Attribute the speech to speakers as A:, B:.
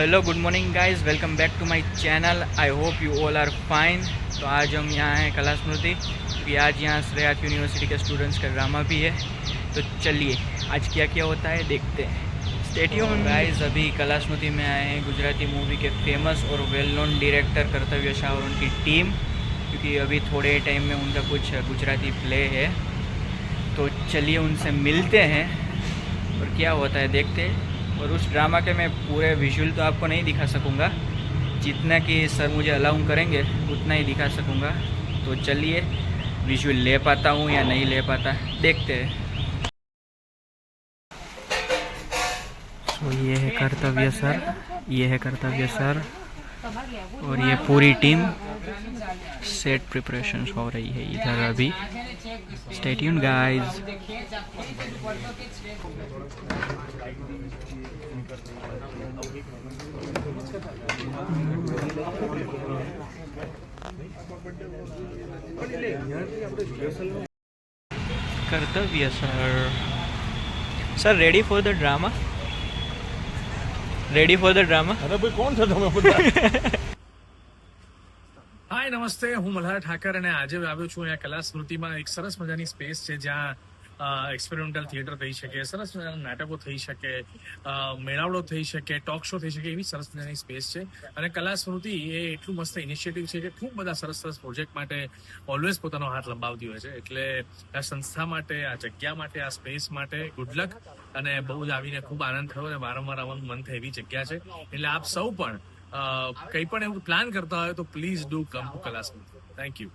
A: Hello good morning guys, welcome back to my channel. I hope you all are fine. तो आज हम यहाँ हैं कला स्मृति, क्योंकि आज यहाँ श्रेयात यूनिवर्सिटी के स्टूडेंट्स का ड्रामा भी है। तो चलिए आज क्या क्या होता है देखते हैं। Stay tuned guys. अभी कला स्मृति में आए हैं गुजराती मूवी के फेमस और वेल नोन डायरेक्टर कर्तव्य शाह और उनकी टीम, क्योंकि अभी थोड़े टाइम में उनका कुछ गुजराती प्ले है। तो चलिए उनसे मिलते हैं और क्या होता है देखते हैं। और उस ड्रामा के मैं पूरे विजुअल तो आपको नहीं दिखा सकूँगा, जितना कि सर मुझे अलाउ करेंगे उतना ही दिखा सकूँगा। तो चलिए विजुअल ले पाता हूँ या नहीं ले पाता, देखते हैं। तो ये है कर्तव्य सर, ये है कर्तव्य सर और ये पूरी टीम। सेट प्रिपरेशंस हो रही है इधर अभी। Stay tuned guys. Kartavya sir, sir ready for the drama? Ready for the drama?
B: अरे भाई कौन था તમે
C: હાય નમસ્તે, હું મલ્હાર ઠાકર અને આજે આવ્યો છું અહીંયા કલા સ્મૃતિમાં. એક સરસ મજાની સ્પેસ છે જ્યાં એક્સપેરિમેન્ટલ થિયેટર થઈ શકે, સરસ મજાના નાટકો થઈ શકે, મેળાવડો થઈ શકે, ટોક શો થઈ શકે, એવી સરસ મજાની સ્પેસ છે. અને કલા સ્મૃતિ એ એટલું મસ્ત ઇનિશિયેટિવ છે કે ખૂબ બધા સરસ સરસ પ્રોજેક્ટ માટે ઓલવેઝ પોતાનો હાથ લંબાવતી હોય છે. એટલે આ સંસ્થા માટે, આ જગ્યા માટે, આ સ્પેસ માટે ગુડ લક. અને બહુ જ આવીને ખૂબ આનંદ થયો અને વારંવાર આવવાનું મન થાય એવી જગ્યા છે. એટલે આપ સૌ પણ કંઈ પણ એવું પ્લાન કરતા હોય તો પ્લીઝ ડુ કમ ટુ કલા સ્મૃતિ. Thank you.